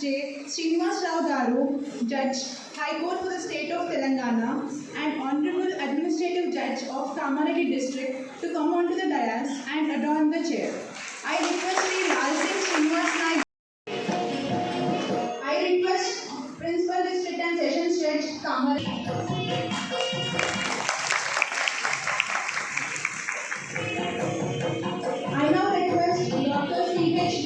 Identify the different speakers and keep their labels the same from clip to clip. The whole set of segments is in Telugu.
Speaker 1: J. Srinivas Rao Garu, Judge, High Court for the State of Telangana, and Honorable Administrative Judge of Kamareddy District to come onto the dais and adorn the chair. I request Sri Lal Singh Srinivas Naik. I request Principal District and Sessions Judge Kamareddy. I now request Dr. C.H.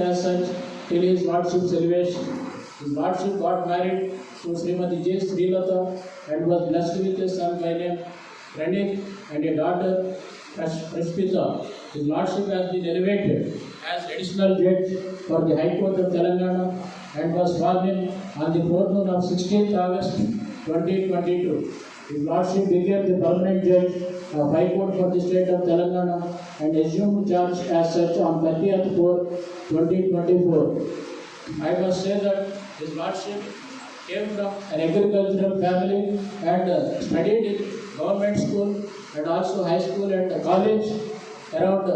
Speaker 2: As such, till his Lordship's elevation. His Lordship got married to Srimati J. Srilata and was blessed with a son by name Pranik and a daughter Prashpita. His Lordship has been elevated as additional judge for the High Court of Telangana and was sworn in on the forenoon of 16th August 2022. His Lordship became the permanent judge of High Court for the state of Telangana and assumed charge as such on 30th 4/2024. I must say that His Lordship came from an agricultural family and studied in government school and also high school and college around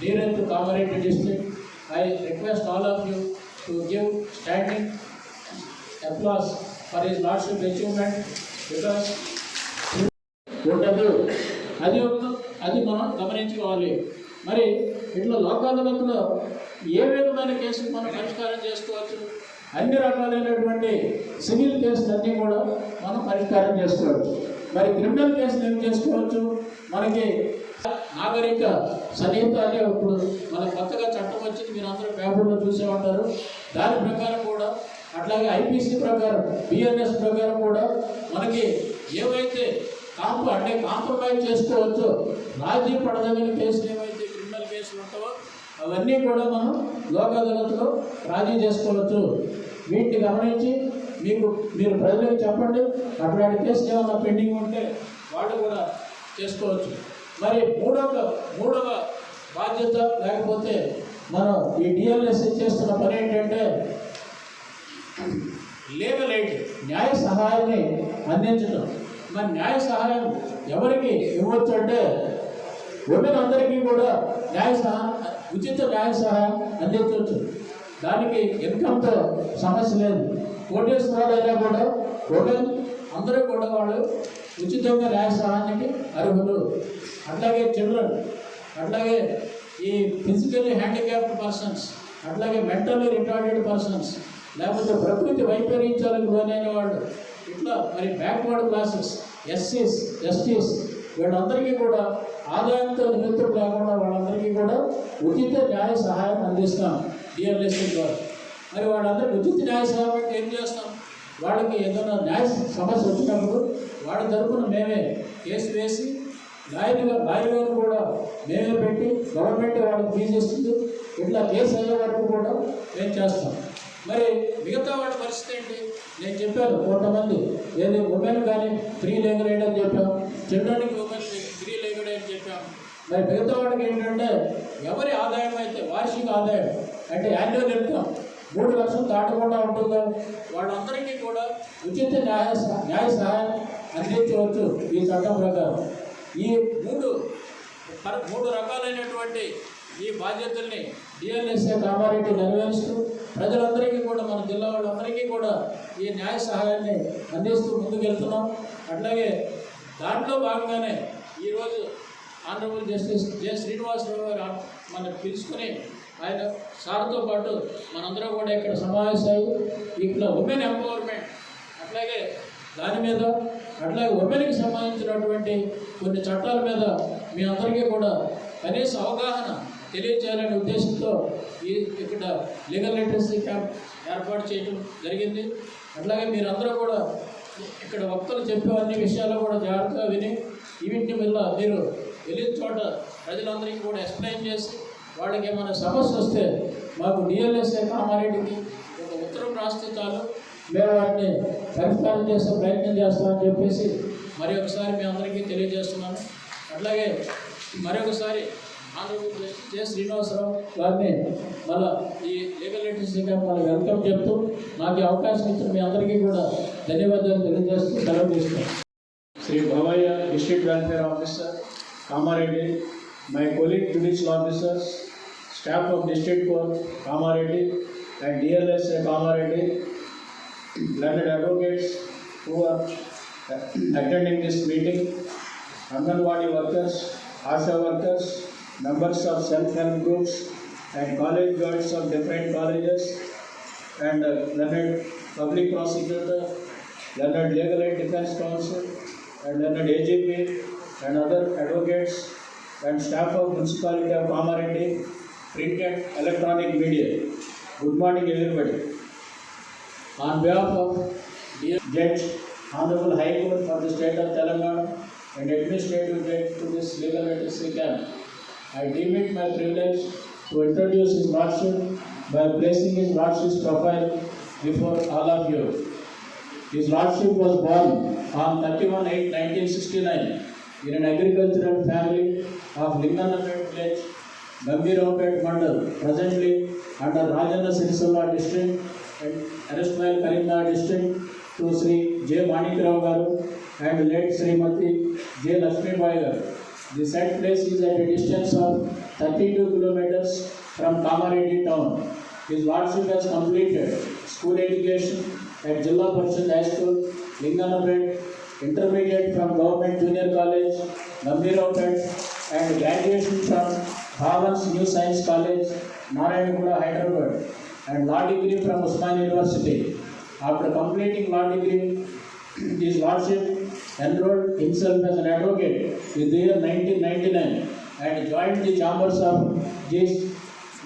Speaker 2: near to Kamareddy district. I request all of you to give standing applause for His Lordship achievement because అది మనం గమనించుకోవాలి. మరి ఇట్లా లోక్ అదాలత్లో ఏ విధమైన కేసులు మనం పరిష్కారం చేసుకోవచ్చు? అన్ని రకాలైనటువంటి సివిల్ కేసులన్నీ కూడా మనం పరిష్కారం చేసుకోవచ్చు. మరి క్రిమినల్ కేసులు ఏం చేసుకోవచ్చు? మనకి నాగరిక సంహిత అనే ఇప్పుడు మన కొత్తగా చట్టం వచ్చింది, మీరు అందరూ పేపర్లో చూసే ఉంటారు. దాని ప్రకారం కూడా అట్లాగే ఐపీసీ ప్రకారం బిఎన్ఎస్ ప్రకారం కూడా మనకి ఏవైతే కాంప్రమైజ్ చేసుకోవచ్చు, రాజీ పడదగిన కేసులు ఏవైతే క్రిమినల్ కేసులు ఉంటావో అవన్నీ కూడా మనం లోక్ అదాలత్లో రాజీ చేసుకోవచ్చు. వీటిని గమనించి మీరు ప్రజలకు చెప్పండి. అట్లాంటి కేసులు ఏమైనా పెండింగ్ ఉంటే వాళ్ళు కూడా చేసుకోవచ్చు. మరి మూడవ బాధ్యత లేకపోతే మనం ఈ డిఎల్ఎస్ చేస్తున్న పని ఏంటంటే లీగల్ ఎయిడ్, న్యాయ సహాయాన్ని అందించడం. మరి న్యాయ సహాయం ఎవరికి ఇవ్వచ్చు అంటే ఉమెన్ అందరికీ కూడా ఉచిత న్యాయ సహాయం అందించవచ్చు. దానికి ఇన్కమ్తో సమస్య లేదు. కోటేశ్వరాలైనా కూడా ఉమెన్ అందరూ కూడా వాళ్ళు ఉచితంగా న్యాయ సహాయానికి అర్హులు. అట్లాగే చిల్డ్రన్, అట్లాగే ఈ ఫిజికల్లీ హ్యాండిక్యాప్డ్ పర్సన్స్, అట్లాగే మెంటల్లీ రిటార్డెడ్ పర్సన్స్, లేకపోతే ప్రకృతి వైపరీత్యాలకు లోనైన వాళ్ళు, ఇట్లా మరి బ్యాక్వర్డ్ క్లాసెస్, ఎస్సీస్, ఎస్టీస్ వీళ్ళందరికీ కూడా ఆదాయంతో నిమిత్తం లేకుండా వాళ్ళందరికీ కూడా ఉచిత న్యాయ సహాయం అందిస్తాం డిఎల్ఎస్ ద్వారా. మరి వాళ్ళందరికీ ఉచిత న్యాయ సహాయం అంటే ఏం చేస్తాం? వాళ్ళకి ఏదైనా న్యాయ సమస్య వచ్చినప్పుడు వాళ్ళ తరఫున మేమే కేసు వేసి లాయర్లను కూడా మేమే పెట్టి గవర్నమెంట్ వాళ్ళకి ఫీజు ఇస్తుంది. ఇట్లా కేసు అయ్యే వరకు కూడా మేము చేస్తాం. మరి మిగతా వాళ్ళ పరిస్థితి ఏంటి? నేను చెప్పాను కొంతమంది ఏది ఉమెన్ కానీ ఫ్రీ లీగల్ ఎయిడ్ అని చెప్పాం, చిల్డ్రన్కి ఉమెన్ ఫ్రీ లీగల్ మరి మిగతా వాళ్ళకి ఏంటంటే ఎవరి ఆదాయం అయితే వార్షిక ఆదాయం అంటే యాన్యువల్ ఇన్కమ్ 3 లక్షలు దాటకుండా ఉంటుందో వాళ్ళందరికీ కూడా ఉచిత న్యాయ సహాయం అందించవచ్చు ఈ చట్టం ప్రకారం. ఈ మూడు రకాలైనటువంటి ఈ బాధ్యతల్ని డిఎల్ఎస్ఏ కామారెడ్డి నెరవేరుస్తూ ప్రజలందరికీ కూడా మన జిల్లా వాళ్ళందరికీ కూడా ఈ న్యాయ సహాయాన్ని అందిస్తూ ముందుకెళ్తున్నాం. అట్లాగే దాంట్లో భాగంగానే ఈరోజు ఆనరబుల్ జస్టిస్ జె శ్రీనివాసరావు గారు మనం పిలుచుకుని ఆయన సార్తో పాటు మనందరం కూడా ఇక్కడ సమావేశాలు ఇక్కడ ఉమెన్ ఎంపవర్మెంట్ అట్లాగే దాని మీద అట్లాగే ఉమెన్కి సంబంధించినటువంటి కొన్ని చట్టాల మీద మీ అందరికీ కూడా కనీస అవగాహన తెలియజేయాలనే ఉద్దేశంతో ఇక్కడ లీగల్ లిటరసీ క్యాంప్ ఏర్పాటు చేయడం జరిగింది. అట్లాగే మీరందరూ కూడా ఇక్కడ వక్తలు చెప్పే అన్ని విషయాలు కూడా జాగ్రత్తగా విని వీటి వల్ల మీరు వెళ్ళిన చోట ప్రజలందరికీ కూడా ఎక్స్ప్లెయిన్ చేసి వాళ్ళకి ఏమైనా సమస్య వస్తే మాకు డిఎల్ఎస్ఏ కామారెడ్డికి ఒక ఉత్తరం రాస్తే చాలు, మేము వాటిని పరిష్కారం చేసే ప్రయత్నం చేస్తామని చెప్పేసి మరి ఒకసారి మీ అందరికీ తెలియజేస్తున్నాను. అట్లాగే మరొకసారి ఆంధ్రప్రదేశ్ జె శ్రీనివాసరావు గారిని మళ్ళీ ఈ లీగల్ లిటరసీ క్యాంప్ మళ్ళీ వెల్కమ్ చెప్తూ నాకు ఈ అవకాశం ఇచ్చిన మీ అందరికీ కూడా ధన్యవాదాలు తెలియజేస్తూ సెలవు తీసుకున్నాను.
Speaker 3: Sri Bhavaya, District Welfare Officer, Kamareddy, my colleague judicial officers, staff of District Court, Kamareddy and DLSA Kamareddy, learned advocates who are attending this meeting, Anganwadi workers, ASHA workers, members of self-help groups and college girls of different colleges and learned public prosecutor, learned legal aid defense counsel and learned AGP and other advocates and staff of Municipality of Kamareddy, print and electronic media. Good morning everybody. On behalf of dear Judge, Honorable High Court for the State of Telangana and Administrative Judge to this legal literacy camp, I deem it my privilege to introduce His Lordship by placing His Lordship's profile before all of you. His Lordship was born on 31/8/1969 in an agricultural family of Linganapet village, Gambirampet Mandal, presently under Rajanna Sirisulla district and erstwhile Karimnagar district, to Sri J. Manikrao Garu and late Srimati J. Lakshmi Bai Garu. The said place is at a distance of 32 kilometers from Kamareddy town. His Lordship has completed school education at Jilla Parishad High School, Linganapet, intermediate from Government Junior College, Gambirampet, and graduation from Bhavans New Science College, Narayanagula, Hyderabad, and law degree from Usman University. After completing law degree, His Lordship enrolled himself as an advocate in the year 1999 and joined the chambers of G.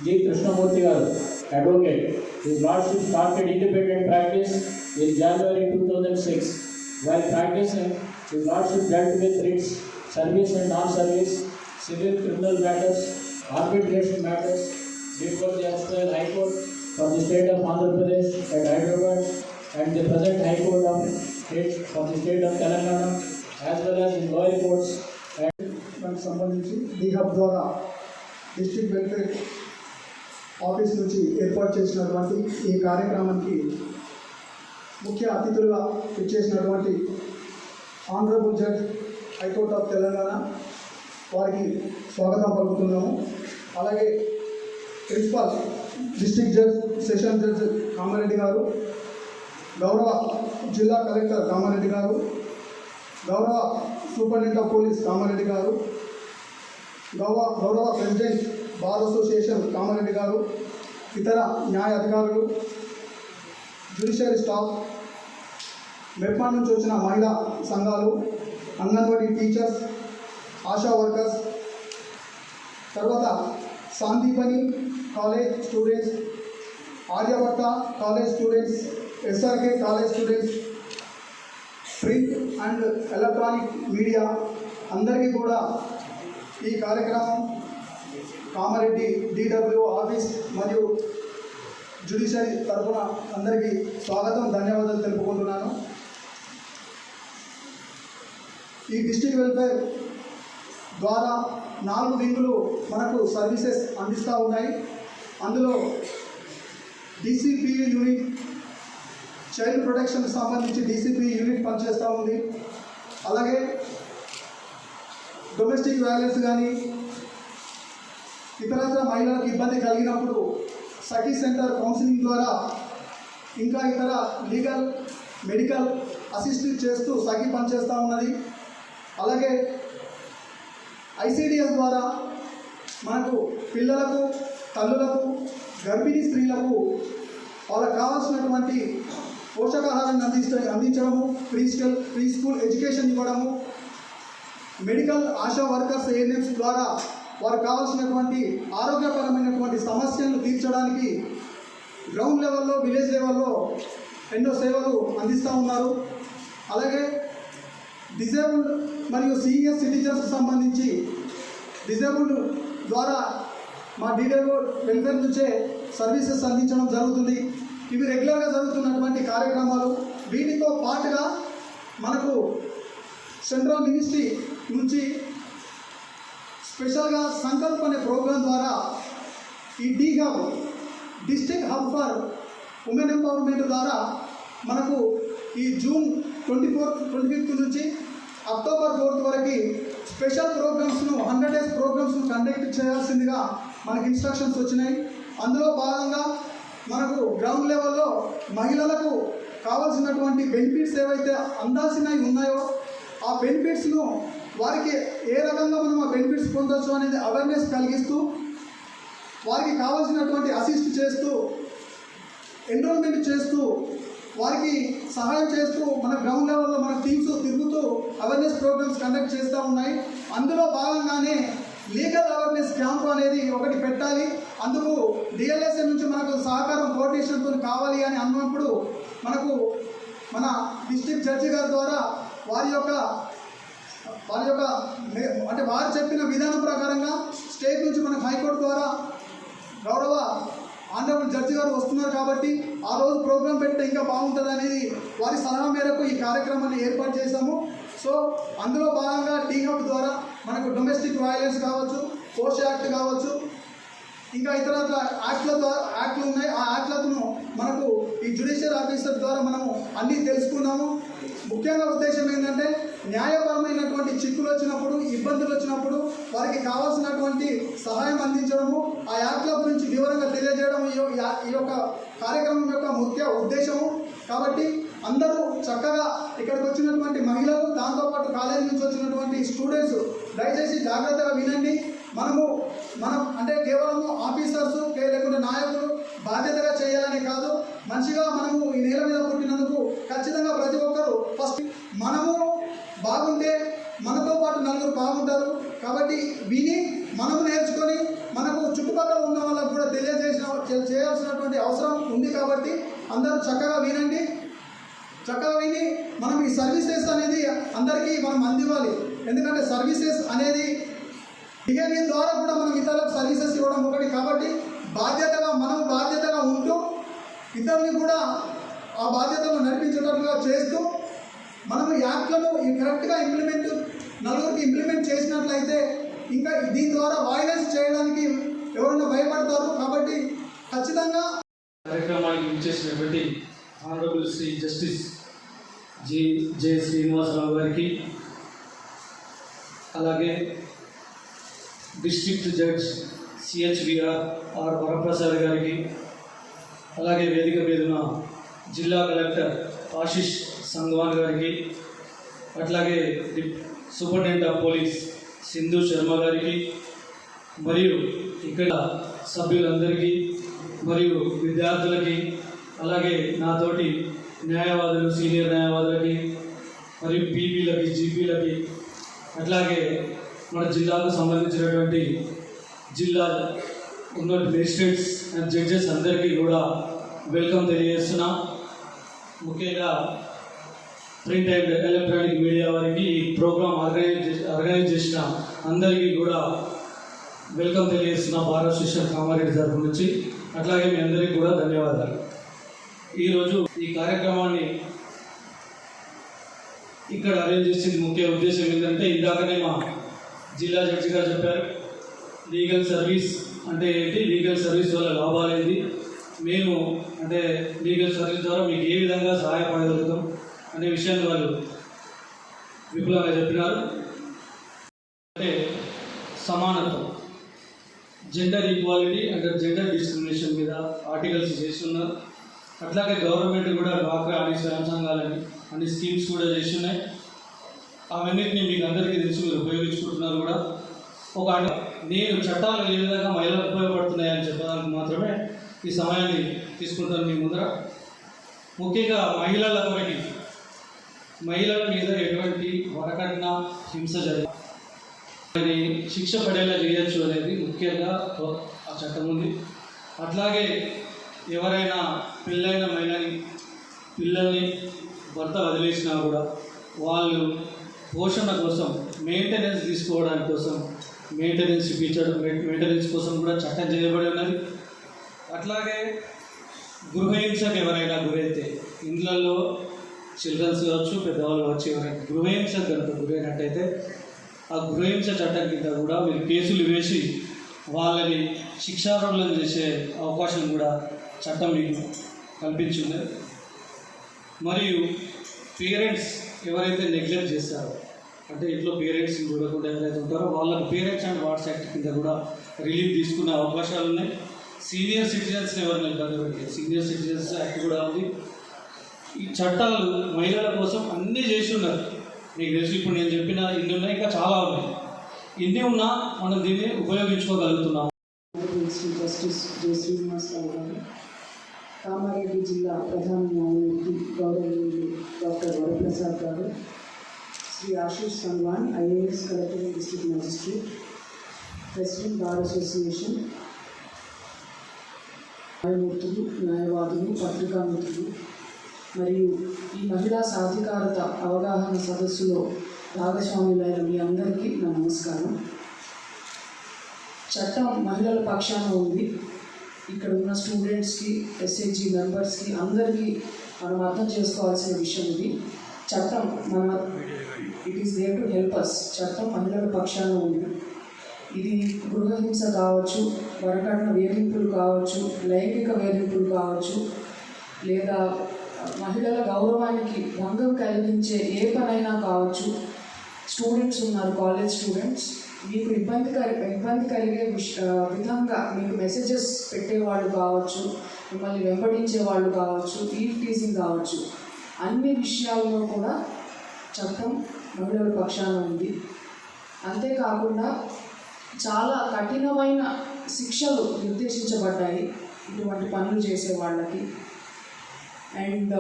Speaker 3: Krishnamurthy advocate. His Lordship started independent practice in January 2006. While practicing, His Lordship dealt with writs, service and non-service, civil criminal matters, arbitration matters before the erstwhile High Court for the state of Andhra Pradesh at Hyderabad and the present High Court of State for the state of Telangana, as well as in lower courts and
Speaker 4: సంబంధించి డీహబ్ ద్వారా డిస్ట్రిక్ట్ వెల్ఫేర్ ఆఫీస్ నుంచి ఏర్పాటు చేసినటువంటి ఈ కార్యక్రమానికి ముఖ్య అతిథులుగా ఇచ్చేసినటువంటి honourable judge high court of Telangana వారికి స్వాగతం పలుకుతున్నాము. అలాగే principal district judge session judge Kamareddy గారు, గౌరవ జిల్లా కలెక్టర్ కామారెడ్డి గారు, గౌరవ సూపరింటెండెంట్ ఆఫ్ పోలీస్ కామారెడ్డి గారు, గౌరవ ప్రెసిడెంట్ బార్ అసోసియేషన్ కామారెడ్డి గారు, ఇతర న్యాయ అధికారులు, జ్యుడిషియరీ స్టాఫ్, మెప్మా నుంచి వచ్చిన మహిళా సంఘాలు, అంగన్వాడీ టీచర్స్, ఆశా వర్కర్స్, తర్వాత Sandeepani college students, Aryabhatta college students, SRK college students, print and electronic media అందరికీ కూడా ఈ కార్యక్రమం కామారెడ్డి డిడబ్ల్యూ ఆఫీస్ మరియు జ్యుడిషియరీ తరఫున అందరికీ స్వాగతం, ధన్యవాదాలు తెలుపుకుంటున్నాను. ఈ డిస్ట్రిక్ట్ వెల్ఫేర్ ద్వారా 4 వింగులు మనకు సర్వీసెస్ అందిస్తూ ఉన్నాయి. అందులో DCPU యూనిట్, చైల్డ్ ప్రొటెక్షన్కి సంబంధించి DCPU యూనిట్ పనిచేస్తూ ఉంది. అలాగే డొమెస్టిక్ వైలెన్స్ కానీ ఇతరత్ర మహిళలకు ఇబ్బంది కలిగినప్పుడు సఖీ సెంటర్ కౌన్సిలింగ్ ద్వారా ఇంకా ఇతర లీగల్, మెడికల్ అసిస్ట్ చేస్తూ సఖీ పనిచేస్తూ ఉన్నది. అలాగే ICDS ద్వారా మనకు పిల్లలకు, తల్లులకు, గర్భిణీ స్త్రీలకు వాళ్ళకు కావాల్సినటువంటి పోషకాహారాన్ని అందించడము, ప్రీ స్కూల్ ఎడ్యుకేషన్ ఇవ్వడము, మెడికల్ ఆశా వర్కర్స్ ANMs ద్వారా వారికి కావాల్సినటువంటి ఆరోగ్యపరమైనటువంటి సమస్యలను తీర్చడానికి గ్రౌండ్ లెవెల్లో, విలేజ్ లెవెల్లో ఎన్నో సేవలు అందిస్తూ ఉన్నారు. అలాగే డిజేబుల్డ్ మరియు సీనియర్ సిటిజన్స్కి సంబంధించి డిజేబుల్డ్ ద్వారా మా DDO వెల్ఫేర్ నుంచే సర్వీసెస్ అందించడం జరుగుతుంది. ఇవి రెగ్యులర్గా జరుగుతున్నటువంటి కార్యక్రమాలు. వీటితో పాటుగా మనకు సెంట్రల్ మినిస్ట్రీ నుంచి స్పెషల్గా సంకల్ప్ అనే ప్రోగ్రాం ద్వారా ఈ DHub, district hub for women empowerment ద్వారా మనకు ఈ జూన్ 25th నుంచి అక్టోబర్ 4th వరకు స్పెషల్ ప్రోగ్రామ్స్ను 100 days ప్రోగ్రామ్స్ను కండక్ట్ చేయాల్సిందిగా మనకి ఇన్స్ట్రక్షన్స్ వచ్చినాయి. అందులో భాగంగా మనకు గ్రౌండ్ లెవెల్లో మహిళలకు కావాల్సినటువంటి బెనిఫిట్స్ ఏవైతే అందాల్సినవి ఉన్నాయో ఆ బెనిఫిట్స్ను వారికి ఏ రకంగా మనం ఆ బెనిఫిట్స్ పొందొచ్చు అనేది అవేర్నెస్ కలిగిస్తూ వారికి కావాల్సినటువంటి అసిస్ట్ చేస్తూ, ఎన్రోల్మెంట్ చేస్తూ, వారికి సహాయం చేస్తూ మన గ్రౌండ్ లెవెల్లో మన టీమ్స్ తిరుగుతూ అవేర్నెస్ ప్రోగ్రామ్స్ కండక్ట్ చేస్తూ ఉన్నాయి. అందులో భాగంగానే లీగల్ అవేర్నెస్ క్యాంప్ అనేది ఒకటి పెట్టాలి. అందుకు DLSA నుంచి మనకు సహకారం కోఆర్డినేషన్తో కావాలి అని అన్నప్పుడు మనకు మన డిస్ట్రిక్ట్ జడ్జి గారి ద్వారా వారి యొక్క అంటే వారు చెప్పిన విధానం ప్రకారంగా స్టేట్ నుంచి మనకు హైకోర్టు ద్వారా గౌరవ ఆనరబుల్ జడ్జి గారు వస్తున్నారు కాబట్టి ఆ రోజు ప్రోగ్రాం పెడితే ఇంకా బాగుంటుంది అనేది వారి సలహా మేరకు ఈ కార్యక్రమాన్ని ఏర్పాటు చేశాము. సో అందులో భాగంగా DHub ద్వారా మనకు డొమెస్టిక్ వైలెన్స్ కావచ్చు, పోష్ యాక్ట్ కావచ్చు, ఇంకా ఇతర యాక్ట్లు ఉన్నాయి. ఆ యాక్ట్లను మనకు ఈ జ్యుడిషియల్ ఆఫీసర్ ద్వారా మనము అన్నీ తెలుసుకున్నాము. ముఖ్యంగా ఉద్దేశం ఏంటంటే న్యాయపరమైనటువంటి చిక్కులు వచ్చినప్పుడు, ఇబ్బందులు వచ్చినప్పుడు వారికి కావాల్సినటువంటి సహాయం అందించడము, ఆ యాక్ట్ల గురించి వివరంగా తెలియజేయడం ఈ యొక్క కార్యక్రమం యొక్క ముఖ్య ఉద్దేశము. కాబట్టి అందరూ చక్కగా ఇక్కడికి వచ్చినటువంటి మహిళలు, దాంతోపాటు కాలేజీ నుంచి వచ్చినటువంటి స్టూడెంట్స్ దయచేసి జాగ్రత్తగా వినండి. మనం అంటే కేవలము ఆఫీసర్స్ లేకుంటే నాయకులు బాధ్యతగా చేయాలని కాదు. మంచిగా మనము ఈ నేల మీద పుట్టినందుకు ఖచ్చితంగా ప్రతి ఒక్కరూ ఫస్ట్ మనము బాగుంటే మనతో పాటు నలుగురు బాగుంటారు. కాబట్టి విని మనము నేర్చుకొని మనకు చుట్టుపక్కల ఉన్న వాళ్ళకు కూడా చేయాల్సినటువంటి అవసరం ఉంది. కాబట్టి అందరూ చక్కగా వినండి. చక్కగా విని మనం ఈ సర్వీసెస్ అనేది అందరికీ మనం అందివ్వాలి. ఎందుకంటే సర్వీసెస్ అనేది బిహేవియర్ ద్వారా కూడా మనం ఇతరులకు సర్వీసెస్ ఇవ్వడం ఒకటి. కాబట్టి మనం బాధ్యతగా ఉంటూ ఇతరుని కూడా ఆ బాధ్యతను నడిపించేటట్టుగా చేస్తూ మనము యాక్ట్లను కరెక్ట్గా నలుగురికి ఇంప్లిమెంట్ చేసినట్లయితే ఇంకా దీని ద్వారా వైలెన్స్ చేయడానికి ఎవరైనా భయపడతారు. కాబట్టి ఖచ్చితంగా
Speaker 5: కార్యక్రమానికి ఇచ్చేసినటువంటి honourable Shri Justice J Srinivasarao గారికి, అలాగే డిస్ట్రిక్ట్ జడ్జ్ CHVR వరప్రసాద్ గారికి, అలాగే వేదిక మీదున్న జిల్లా కలెక్టర్ ఆశిష్ సంగ్వాన్ గారికి, అట్లాగే superintendent of police Sindhu Sharma గారికి, మరియు ఇక్కడ సభ్యులందరికీ మరియు విద్యార్థులకి, అలాగే నాతోటి న్యాయవాదులు, సీనియర్ న్యాయవాదులకి, మరియు పీపీలకి, జీపీలకి, అట్లాగే మన జిల్లాకు సంబంధించినటువంటి జిల్లా ఉన్న మేజిస్ట్రేట్స్ అండ్ జడ్జెస్ అందరికీ కూడా వెల్కమ్ తెలియజేస్తున్నా. ముఖ్యంగా ప్రింట్ అండ్ ఎలక్ట్రానిక్ మీడియా వారికి ఈ ప్రోగ్రామ్ ఆర్గనైజ్ చేసిన అందరికీ కూడా వెల్కమ్ తెలియజేస్తున్నా భారత శిష్యుల కామారెడ్డి తరఫు నుంచి. అట్లాగే మీ అందరికీ కూడా ధన్యవాదాలు. ఈరోజు ఈ కార్యక్రమాన్ని ఇక్కడ అరేంజ్ చేసింది ముఖ్య ఉద్దేశం ఏంటంటే, ఇందాకనే మా జిల్లా జడ్జి గారు చెప్పారు. లీగల్ సర్వీస్ అంటే ఏంటి, లీగల్ సర్వీస్ వల్ల లాభాలు ఏంటి, మేము అంటే లీగల్ సర్వీస్ ద్వారా మీకు ఏ విధంగా సహాయపడగలుగుతాం అనే విషయాన్ని వాళ్ళు విపులంగా చెప్పినారు. అంటే సమానత్వం, gender equality and gender discrimination మీద ఆర్టికల్స్ చేస్తున్నారు. అట్లాగే గవర్నమెంట్ కూడా డ్వాక్రా అని స్వయం సంఘాలని అన్ని స్కీమ్స్ కూడా చేస్తున్నాయి. అవన్నిటిని మీకు అందరికీ తెలిసి మీరు ఉపయోగించుకుంటున్నారు కూడా. ఒక నేను చట్టాలు ఏ విధంగా మహిళలకు ఉపయోగపడుతున్నాయని చెప్పడానికి మాత్రమే ఈ సమయాన్ని తీసుకుంటాను మీ ముందర. ముఖ్యంగా మహిళల కొరకి, మహిళల మీద ఎటువంటి వరకట్న హింస జరిగి శిక్ష పడేలా చేయొచ్చు అనేది ముఖ్యంగా ఆ చట్టం ఉంది. అట్లాగే ఎవరైనా పెళ్ళైన పిల్లల్ని భర్త వదిలేసినా కూడా వాళ్ళు పోషణ కోసం మెయింటెనెన్స్ తీసుకోవడానికి కోసం మెయింటెనెన్స్ కోసం కూడా చట్టం చేయబడి ఉన్నది. అట్లాగే గృహహింసకు ఎవరైనా గురైతే, ఇండ్లలో చిల్డ్రన్స్ కావచ్చు, పెద్దవాళ్ళు కావచ్చు, ఎవరైనా గృహహింసకు కనుక గురైనట్టయితే ఆ గృహహింస చట్టం కింద కూడా మీరు కేసులు వేసి వాళ్ళని శిక్షార్హులను చేసే అవకాశం కూడా చట్టం మీకు కల్పించింది. మరియు పేరెంట్స్ ఎవరైతే నెగ్లెక్ట్ చేస్తారో, అంటే ఇంట్లో పేరెంట్స్ని చూడకుండా ఎవరైతే ఉంటారో వాళ్ళకు పేరెంట్స్ అండ్ వాట్స్ యాక్ట్ కింద కూడా రిలీఫ్ తీసుకునే అవకాశాలు ఉన్నాయి. సీనియర్ సిటిజన్స్ని ఎవరైనా ఇబ్బంది పెట్టారు, సీనియర్ సిటిజన్స్ యాక్ట్ కూడా ఉంది. ఈ చట్టాలు మహిళల కోసం అన్నీ చేసి ఉన్నారు. మీకు తెలిసి ఇప్పుడు నేను చెప్పిన ఇన్ని ఉన్నాయి, ఇంకా చాలా ఉన్నాయి. ఇన్ని ఉన్నా మనం దీన్ని ఉపయోగించుకోగలుగుతున్నాం.
Speaker 6: జస్టిస్ జె శ్రీనివాసరావు గారు, కామారెడ్డి జిల్లా ప్రధాన న్యాయమూర్తి గౌరవనీయులు డాక్టర్ వరప్రసాద్ గారు, Shri Ashish Sangwan IAS collector district magistrate, president bar association, న్యాయమూర్తులు, న్యాయవాదులు, పత్రికా మిత్రులు మరియు ఈ మహిళా సాధికారత అవగాహన సదస్సులో భాగస్వాములైన మీ అందరికీ నా నమస్కారం. చట్టం మహిళల పక్షాన ఉంది. ఇక్కడ ఉన్న స్టూడెంట్స్కి, ఎస్హెచ్జి మెంబర్స్కి అందరికీ మనం అర్థం చేసుకోవాల్సిన విషయం ఇది. చట్టం it is there to help us. చట్టం మహిళల పక్షాన ఉంది. ఇది గృహహింస కావచ్చు, వరకట్న వేధింపులు కావచ్చు, లైంగిక వేధింపులు కావచ్చు, లేదా మహిళల గౌరవానికి భంగం కలిగించే ఏ పనైనా కావచ్చు. స్టూడెంట్స్ ఉన్నారు, కాలేజ్ స్టూడెంట్స్, మీకు ఇబ్బంది కలిగే విధంగా మీకు మెసేజెస్ పెట్టేవాళ్ళు కావచ్చు, మిమ్మల్ని వెంబడించే వాళ్ళు కావచ్చు, టీజింగ్ కావచ్చు, అన్ని విషయాల్లో కూడా చట్టం మహిళల పక్షాన ఉంది. అంతేకాకుండా చాలా కఠినమైన శిక్షలు నిర్దేశించబడ్డాయి ఇటువంటి పనులు చేసే వాళ్ళకి. అండ్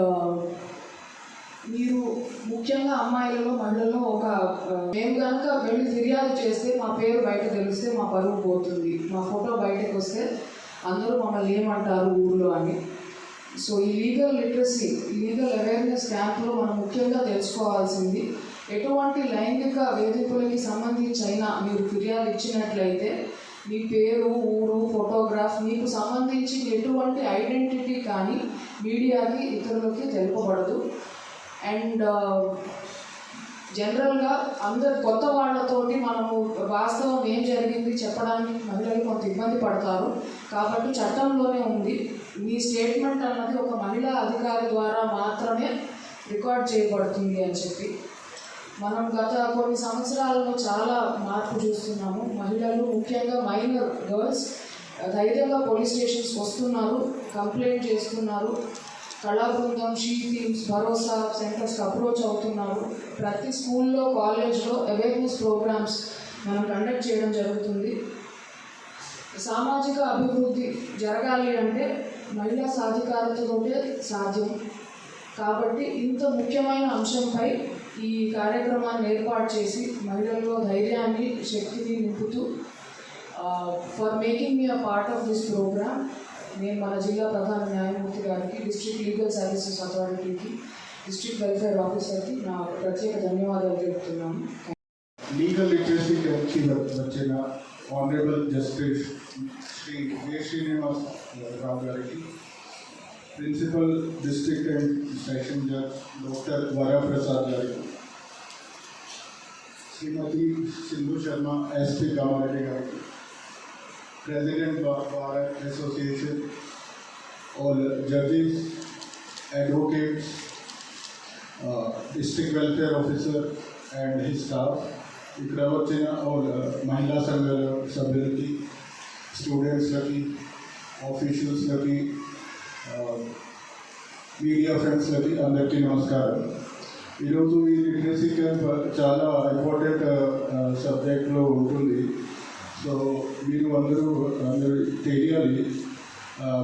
Speaker 6: మీరు ముఖ్యంగా అమ్మాయిలలో, మహిళల్లో మేము కనుక వెళ్ళి ఫిర్యాదు చేస్తే మా పేరు బయట తెలిస్తే మా పరువు పోతుంది, మా ఫోటో బయటకు వస్తే అందరూ మమ్మల్ని ఏమంటారు ఊళ్ళో అని. సో ఈ లీగల్ లిటరసీ, లీగల్ అవేర్నెస్ క్యాంప్లో మనం ముఖ్యంగా తెలుసుకోవాల్సింది, ఎటువంటి లైంగిక వేధింపులకి సంబంధించి అయినా మీరు ఫిర్యాదు ఇచ్చినట్లయితే మీ పేరు, ఊరు, ఫోటోగ్రాఫ్, మీకు సంబంధించి ఎటువంటి ఐడెంటిటీ కానీ మీడియాకి, ఇతరులకి తెలుపబడదు. అండ్ జనరల్గా అందరు కొత్త వాళ్ళతోటి మనము వాస్తవం ఏం జరిగింది చెప్పడానికి మహిళలు కొంత ఇబ్బంది పడతారు. కాబట్టి చట్టంలోనే ఉంది, మీ స్టేట్మెంట్ అన్నది ఒక మహిళా అధికారి ద్వారా మాత్రమే రికార్డ్ చేయబడుతుంది అని చెప్పి. మనం గత కొన్ని సంవత్సరాలలో చాలా మార్పు చూస్తున్నాము. మహిళలు, ముఖ్యంగా మైనర్ గర్ల్స్ ధైర్యంగా పోలీస్ స్టేషన్స్కి వస్తున్నారు, కంప్లైంట్ చేస్తున్నారు. కళా బృందం, షీ టీమ్స్, భరోసా సెంటర్స్కి అప్రోచ్ అవుతున్నారు. ప్రతి స్కూల్లో, కాలేజ్లో అవేర్నెస్ ప్రోగ్రామ్స్ మనం కండక్ట్ చేయడం జరుగుతుంది. సామాజిక అభివృద్ధి జరగాలి అంటే మహిళా సాధికారతతోటే సాధ్యం. కాబట్టి ఇంత ముఖ్యమైన అంశంపై ఈ కార్యక్రమాన్ని ఏర్పాటు చేసి మహిళల్లో ధైర్యాన్ని, శక్తిని నింపుతూ for making me a part of this program నేను మన జిల్లా ప్రధాన న్యాయమూర్తి గారికి, డిస్ట్రిక్ట్ లీగల్ సర్వీసెస్ అథారిటీకి, డిస్ట్రిక్ట్ వెల్ఫేర్ ఆఫీసర్కి నా ప్రత్యేక ధన్యవాదాలు తెలుపుతున్నాను.
Speaker 7: లీగల్ లిటరసీ క్యాంప్కి వచ్చిన honourable justice Shri J Srinivas Rao గారికి, principal district and session judge doctor Varaprasad గారికి, श्रीमती सिंधु शर्मा SP कामारेड्डी गारी, President Bar Association, all judges, advocates, district welfare officer and his staff, ఇక్కడ వచ్చిన all మహిళా సంఘాల సభ్యులకి, స్టూడెంట్స్లకి, ఆఫీషియల్స్లకి, మీడియా ఫ్రెండ్స్లకి అందరికీ నమస్కారం. ఈరోజు ఈ లిటరసీ క్యాంప్ చాలా ఇంపార్టెంట్ సబ్జెక్ట్లో ఉంటుంది. సో మీరు అందరూ తెలియాలి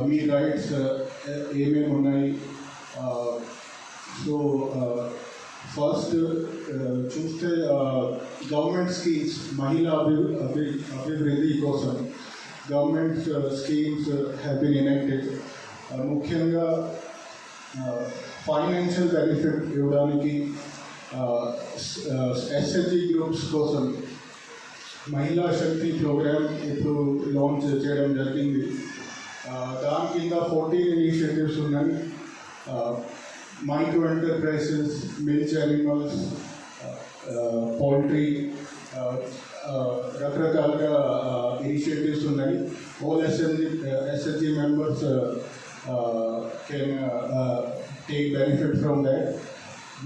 Speaker 7: మీ రైట్స్ ఏమేమి ఉన్నాయి. సో ఫస్ట్ చూస్తే గవర్నమెంట్ స్కీమ్స్, మహిళా అభివృద్ధి కోసం గవర్నమెంట్ స్కీమ్స్ హ్యావ్ బీన్ ఎనెక్టెడ్. ముఖ్యంగా ఫైనాన్షియల్ బెనిఫిట్ ఇవ్వడానికి SHG గ్రూప్స్ కోసం మహిళా శక్తి ప్రోగ్రామ్ ఇప్పుడు లాంచ్ చేయడం జరిగింది. దాని కింద 14 ఇనిషియేటివ్స్ ఉన్నాయి. Micro enterprises, milk animals, poultry, రకరకాలుగా ఇనిషియేటివ్స్ ఉన్నాయి. All SHG members can take benefit from that.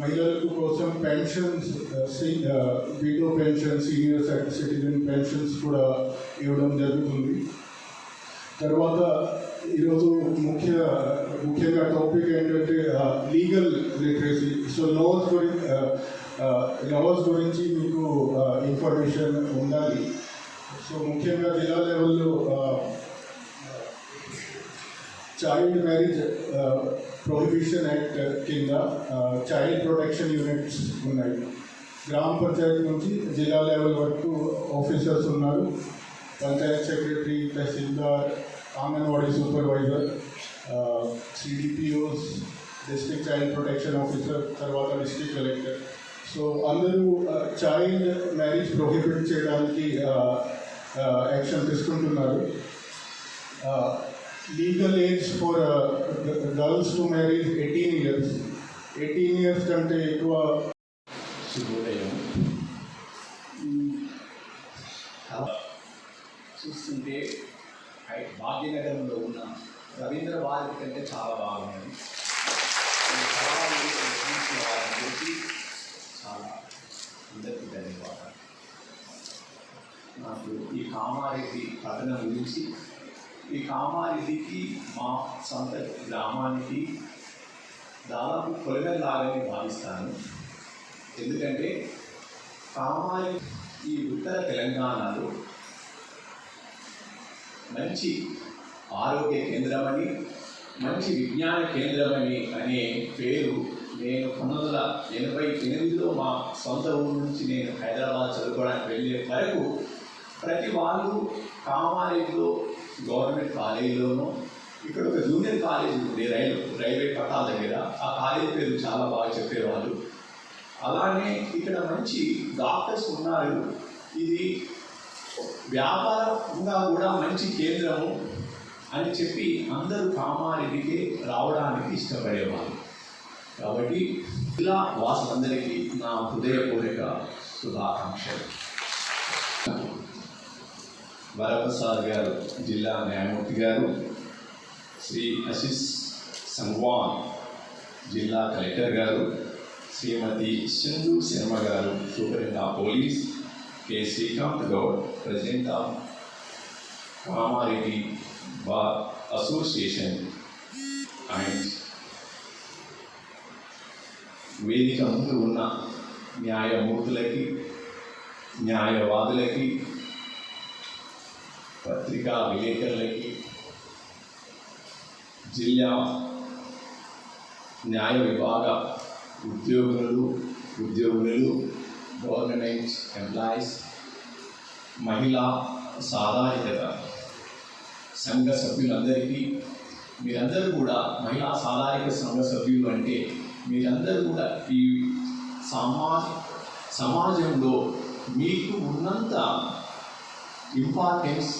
Speaker 7: మహిళలకు కోసం pensions, widow pension, senior citizen pensions కూడా ఇవ్వడం జరుగుతుంది. తర్వాత ఈరోజు ముఖ్యంగా టాపిక్ ఏంటంటే లీగల్ లిటరసీ. సో లాస్ గురించి మీకు ఇన్ఫర్మేషన్ ఉండాలి. సో ముఖ్యంగా జిల్లా లెవెల్లో చైల్డ్ మ్యారేజ్ ప్రొహిబిషన్ యాక్ట్ కింద చైల్డ్ ప్రొటెక్షన్ యూనిట్స్ ఉన్నాయి. గ్రామ పంచాయతీ నుంచి జిల్లా లెవెల్ వరకు ఆఫీసర్స్ ఉన్నారు. Panchayat secretary, tahsildar, anganwadi supervisor, CDPOs, district child protection officer, తర్వాత డిస్ట్రిక్ట్ కలెక్టర్. సో అందరూ చైల్డ్ మ్యారేజ్ ప్రొహిబిట్ చేయడానికి యాక్షన్ తీసుకుంటున్నారు. Legal age for girls to marriage 18 years. 18 years కంటే ఎక్కువ.
Speaker 8: శుభోదయం. చూస్తుంటే భాగ్యనగరంలో ఉన్న రవీంద్ర భారతి కంటే చాలా బాగున్నది. చాలా అందరికీ ధన్యవాదాలు. నాకు ఈ కామారెడ్డి పట్టణం గురించి, ఈ కామారెడ్డికి మా సొంత గ్రామానికి దాదాపు కొలగల్లాగని భావిస్తాను. ఎందుకంటే కామారెడ్డి ఈ ఉత్తర తెలంగాణలో మంచి ఆరోగ్య కేంద్రమని, మంచి విజ్ఞాన కేంద్రమని అనే పేరు నేను 1988లో మా సొంత ఊరు నుంచి నేను హైదరాబాద్ చదువుకోవడానికి వెళ్ళే వరకు ప్రతి వాళ్ళు కామారెడ్డిలో గవర్నమెంట్ కాలేజీలోనూ, ఇక్కడ ఒక జూనియర్ కాలేజీ ఉంది రైల్వే పట్టాల దగ్గర, ఆ కాలేజీ పేరు చాలా బాగా చెప్పేవాళ్ళు. అలానే ఇక్కడ మంచి డాక్టర్స్ ఉన్నారు. ఇది వ్యాపారంగా కూడా మంచి కేంద్రము అని చెప్పి అందరూ కామారెడ్డికి రావడానికి ఇష్టపడేవాళ్ళు. కాబట్టి జిల్లా వాసులందరికీ నా హృదయపూర్వక శుభాకాంక్షలు. వరప్రసాద్ గారు, జిల్లా న్యాయమూర్తి గారు, శ్రీ ఆశిష్ సంగ్వాన్ జిల్లా కలెక్టర్ గారు, శ్రీమతి సింధు శర్మ గారు, superintendent of police, K Srikanth Goud, president of Kamareddy bar association, and వేదిక ముందు ఉన్న న్యాయమూర్తులకి, న్యాయవాదులకి, పత్రికా విలేకరులకి, జిల్లా న్యాయ విభాగ ఉద్యోగులు, గవర్నమెంట్ ఎంప్లాయీస్, మహిళా సాధారికత సంఘ సభ్యులందరికీ, మీరందరూ కూడా మహిళా సాధారిక సంఘ సభ్యులు అంటే మీరందరూ కూడా ఈ సమాజంలో మీకు ఉన్నంత ఇంపార్టెన్స్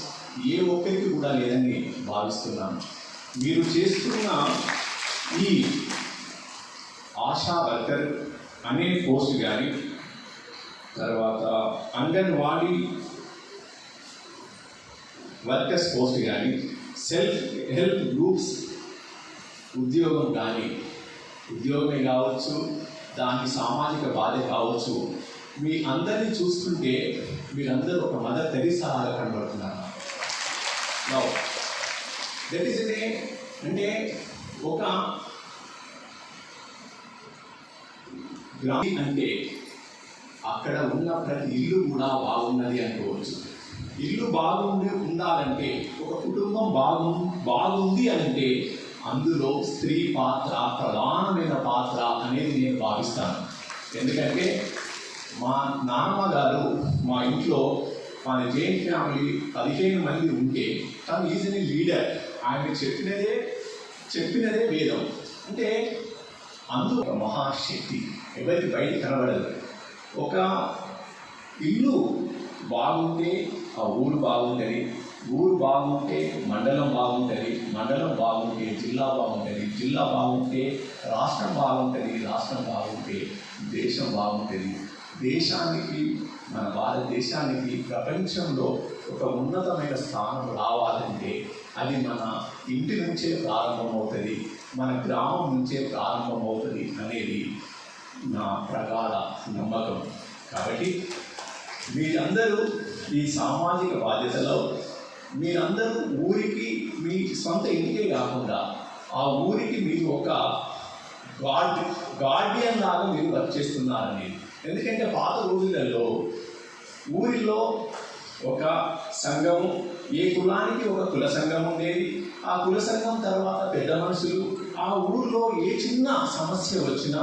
Speaker 8: ఏ ఒక్కరికి కూడా లేదని భావిస్తున్నాను. మీరు చేస్తున్న ఈ ఆశా వర్కర్ అనే పోస్ట్ కానీ, తర్వాత అంగన్వాడీ వర్కర్స్ పోస్ట్ కానీ, సెల్ఫ్ హెల్ప్ గ్రూప్స్ ఉద్యోగం కానీ, ఉద్యోగమే కావచ్చు, దానికి సామాజిక బాధ్యత కావచ్చు. మీ అందరినీ చూస్తుంటే మీరందరూ ఒక మదర్ తెరీసా కనబడుతున్నారు. దట్ ఈస్ అంటే ఒక గ్రామం అంటే అక్కడ ఉన్న ప్రతి ఇల్లు కూడా బాగున్నది అనుకోవచ్చు. ఇల్లు ఉండాలంటే, ఒక కుటుంబం బాగుంది అంటే అందులో స్త్రీ పాత్ర ప్రధానమైన పాత్ర అనేది నేను భావిస్తాను. ఎందుకంటే మా నాన్నమ్మ గారు మా ఇంట్లో మన జైన్ ఫ్యామిలీ 15 మంది ఉంటే తను ఈజీని లీడర్. ఆయన చెప్పినదే వేదం. అంటే అందులో ఒక మహాశక్తి ఎవరికి బయట కనబడదు. ఒక ఇల్లు బాగుంటే ఆ ఊరు బాగుంటుంది, ఊరు బాగుంటే మండలం బాగుంటుంది, మండలం బాగుంటే జిల్లా బాగుంటుంది, జిల్లా బాగుంటే రాష్ట్రం బాగుంటుంది, రాష్ట్రం బాగుంటే దేశం బాగుంటుంది. దేశానికి, మన భారతదేశానికి ప్రపంచంలో ఒక ఉన్నతమైన స్థానం రావాలంటే అది మన ఇంటి నుంచే ప్రారంభమవుతుంది, మన గ్రామం నుంచే ప్రారంభమవుతుంది అనేది నా ప్రగాఢ నమ్మకం. కాబట్టి మీరందరూ ఈ సామాజిక బాధ్యతలో మీరందరూ ఊరికి, మీ సొంత ఇంటికే కాకుండా ఆ ఊరికి మీరు ఒక గార్డియన్ లాగా మీరు వర్క్ చేస్తున్నారని. ఎందుకంటే పాత రోజులలో ఊరిలో ఒక సంఘము, ఏ కులానికి ఒక కుల సంఘం ఉండేది. ఆ కుల సంఘం తర్వాత పెద్ద మనుషులు, ఆ ఊరిలో ఏ చిన్న సమస్య వచ్చినా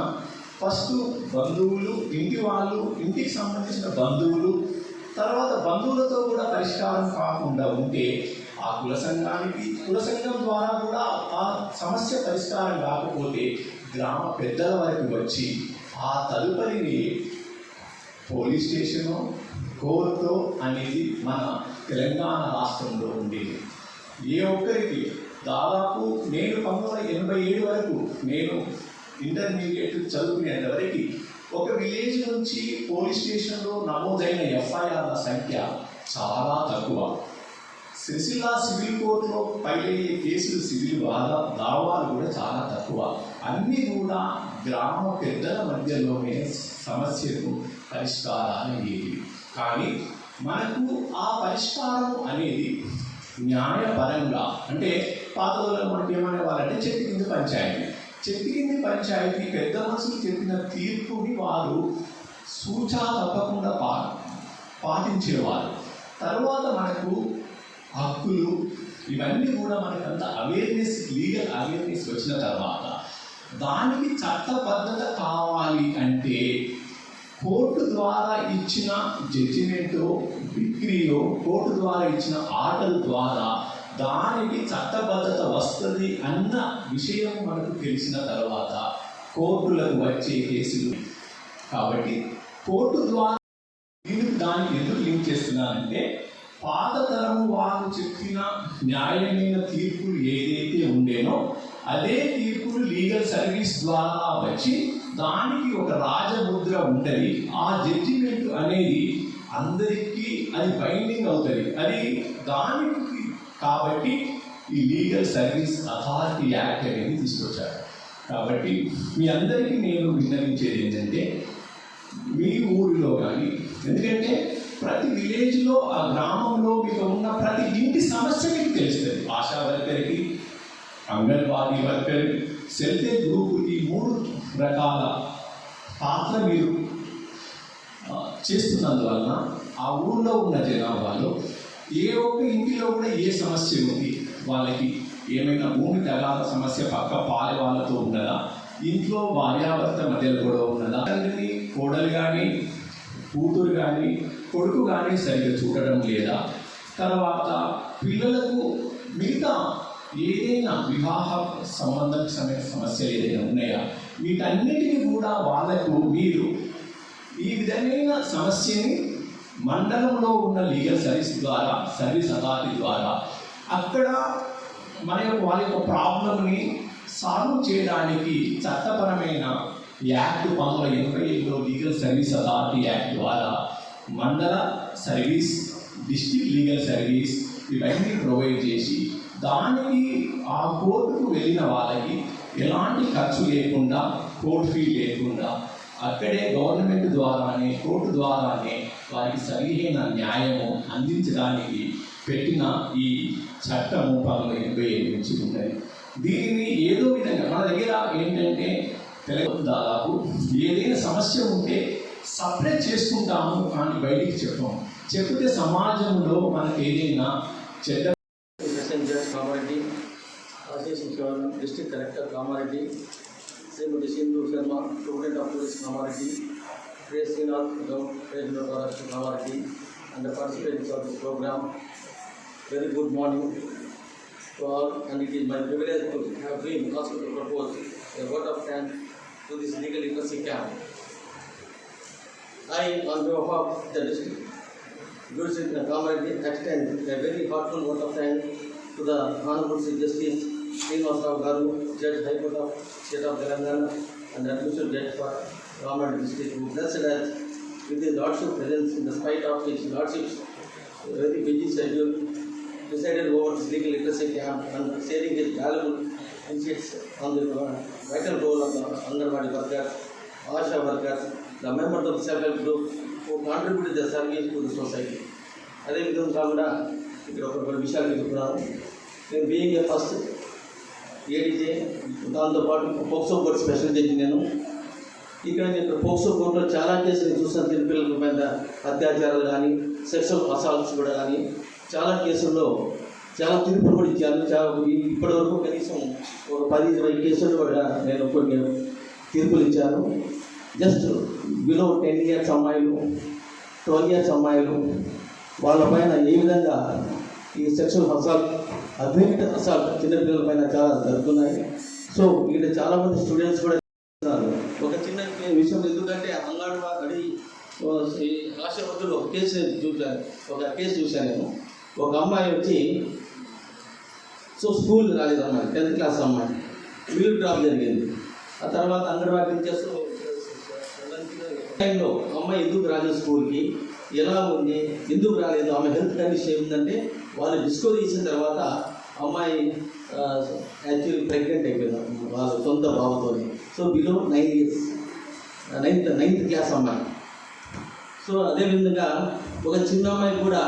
Speaker 8: ఫస్ట్ బంధువులు, ఇంటికి సంబంధించిన బంధువులు, తర్వాత బంధువులతో కూడా పరిష్కారం కాకుండా ఉంటే ఆ కుల సంఘం ద్వారా కూడా ఆ సమస్య పరిష్కారం కాకపోతే గ్రామ పెద్దల వరకు వచ్చి ఆ తదుపరిని పోలీస్ స్టేషను, కోర్టు అనేది మన తెలంగాణ రాష్ట్రంలో ఉండేది. ఏ ఒక్కరికి దాదాపు నేను 1987 వరకు నేను ఇంటర్మీడియట్ చదువుకునేంత వరకు ఒక విలేజ్ నుంచి పోలీస్ స్టేషన్లో నమోదైన ఎఫ్ఐఆర్ల సంఖ్య చాలా తక్కువ. సిరిసిల్ల సివిల్ కోర్టులో పైలయ్యే కేసులు, సివిల్ దావాలు కూడా చాలా తక్కువ. అన్నీ కూడా గ్రామ పెద్దల మధ్యలోనే సమస్యకు పరిష్కారాలు అయ్యేవి. కానీ మనకు ఆ పరిష్కారం అనేది న్యాయపరంగా, అంటే పాత రోజుల్లో మనకి ఏమనే వాళ్ళంటే చెట్టు కింది పంచాయతీ పెద్ద మనుషులు చెప్పిన తీర్పుని వారు సూచా తప్పకుండా పాటించేవారు. తర్వాత మనకు హక్కులు ఇవన్నీ కూడా మనకంత అవేర్నెస్, లీగల్ అవేర్నెస్ వచ్చిన తర్వాత దానికి చట్టబద్ధత కావాలి అంటే కోర్టు ద్వారా ఇచ్చిన జడ్జిమెంటో, డిగ్రీయో, కోర్టు ద్వారా ఇచ్చిన ఆర్డర్ ద్వారా దానికి చట్టబద్ధత వస్తుంది అన్న విషయం మనకు తెలిసిన తర్వాత కోర్టులకు వచ్చే కేసులు. కాబట్టి కోర్టు ద్వారా దానికి ఎందుకు లింక్ చేస్తున్నానంటే, పాత తరం వారు చెప్పిన న్యాయమైన తీర్పులు ఏదైతే ఉండేనో అదే తీర్పులు లీగల్ సర్వీస్ ద్వారా వచ్చి దానికి ఒక రాజముద్ర ఉంటుంది. ఆ జడ్జిమెంట్ అనేది అందరికీ అది బైండింగ్ అవుతుంది. అది దానికి కాబట్టి ఈ లీగల్ సర్వీస్ అథారిటీ యాక్ట్ అనేది తీసుకొచ్చారు. కాబట్టి మీ అందరికీ నేను విన్నవించేది ఏంటంటే, మీ ఊరిలో కానీ, ఎందుకంటే ప్రతి విలేజ్లో, ఆ గ్రామంలో మీకు ఉన్న ప్రతి ఇంటి సమస్య మీకు తెలుస్తుంది. ఆశా వర్కర్కి, anganwadi worker, self help group, ఈ 3 రకాల పాత్ర మీరు చేస్తున్నందువలన ఆ ఊళ్ళో ఉన్న జనాభాలో ఏ ఒక్క ఇంటిలో కూడా ఏ సమస్య ఉంది, వాళ్ళకి ఏమైనా భూమి తగాద సమస్య పక్క పాలే వాళ్ళతో ఉన్నదా, ఇంట్లో భార్యాభర్త మధ్యలో గొడవ ఉన్నదా, తండ్రిని కోడలు కానీ, కూతురు కానీ, కొడుకు కానీ సరిగ్గా చూడడం లేదా, తర్వాత పిల్లలకు మిగతా ఏదైనా వివాహ సంబంధమైన సమస్యలు ఏదైనా ఉన్నాయా, వీటన్నిటిని కూడా వాళ్ళకు మీరు ఈ విధమైన సమస్యని మండలంలో ఉన్న లీగల్ సర్వీస్ అథారిటీ ద్వారా అక్కడ వాళ్ళ యొక్క ప్రాబ్లంని సాల్వ్ చేయడానికి చట్టపరమైన ఈ యాక్ట్ 1987లో లీగల్ సర్వీస్ అథారిటీ యాక్ట్ ద్వారా మండల సర్వీస్, డిస్ట్రిక్ట్ లీగల్ సర్వీస్ ఇవన్నీ ప్రొవైడ్ చేసి దానికి ఆ కోర్టుకు వెళ్ళిన వాళ్ళకి ఎలాంటి ఖర్చు లేకుండా, కోర్టు ఫీ లేకుండా అక్కడే గవర్నమెంట్ ద్వారానే, కోర్టు ద్వారానే వారికి సరైన న్యాయము అందించడానికి పెట్టిన ఈ చట్టము 1987 నుంచి ఉన్నది. దీనిని ఏదో విధంగా మన దగ్గర ఏంటంటే తెలంగాణ దాదాపు ఏదైనా సమస్య ఉంటే సపరేట్ చేసుకుంటాము కానీ బయటికి చెప్పాము. చెప్తే సమాజంలో మనకు ఏదైనా చెడ్డ
Speaker 9: Judge Kamareddy, Assistant District Collector Kamareddy, Srimati Sindhu Sharma, Student of Police Kamareddy, Praise Srinath, President of Kamareddy, and the participants of this program. Very good morning to all, and it is my privilege to have been asked to propose a vote of thanks to this legal literacy camp. I, on behalf of the district Judicial Kamareddy, extend a very heartfelt vote of thanks to the Honorable Chief Justice Srinivasa Rao Garu, Judge High Court of State of Telangana, and the Administrative Judge for Kamareddy District, who blessed us with his Lordship presence in the spite of his Lordship's very busy schedule, presided over this legal literacy camp and sharing his valuable insights on the vital role of the Anganwadi workers, ASHA workers, the members of the self-help group who contributed their service to the society. అదేవిధంగా కాకుండా ఇక్కడ ఒక విషయాలు చెప్తున్నాను. నేను బీయింగ్ ఏ ఫస్ట్ ఏడీజే, దాంతోపాటు పోక్సో కోర్టు స్పెషల్ జడ్జి. నేను పోక్సో కోర్టులో చాలా కేసులు చూసాను. చిన్నపిల్లల మీద అత్యాచారాలు కానీ, సెక్షువల్ అసాల్ట్స్ కూడా కానీ చాలా కేసుల్లో చాలా తీర్పులు కూడా ఇచ్చాను. ఇప్పటివరకు కనీసం ఒక 10-20 కేసులు కూడా నేను కొన్ని తీర్పులు ఇచ్చాను. జస్ట్ బిలో 10 years అమ్మాయిలు, 12 years అమ్మాయిలు, వాళ్ళపైన ఏ విధంగా ఈ సెక్షువల్ అసాల్ట్, అగ్రిమెంట్ అసాల్ట్ చిన్నపిల్లల పైన చాలా జరుగుతున్నాయి. సో ఇక్కడ చాలామంది స్టూడెంట్స్ కూడా ఉన్నారు. ఒక చిన్న విషయం, ఎందుకంటే అంగన్వాడీ ఆశావర్తులు ఒక కేసు చూశాను. నేను ఒక అమ్మాయి వచ్చి స్కూల్ రాలేదు, అమ్మాయి 10th class అమ్మాయి, వీల్ డ్రాప్ జరిగింది. ఆ తర్వాత అంగన్వాడీ టీచర్స్ టైంలో అమ్మాయి ఎందుకు రాలేదు స్కూల్కి, ఎలా ఉంది, ఎందుకు రాలేదు, ఆమె హెల్త్ కండిషన్ ఏముందంటే వాళ్ళు డిస్కవర్ చేసిన తర్వాత అమ్మాయి యాక్చువల్లీ ప్రెగ్నెంట్ అయిపోయింది వాళ్ళ సొంత బాబుతో. So below 9 years, 9th class అమ్మాయి. సో అదేవిధంగా ఒక చిన్న అమ్మాయి కూడా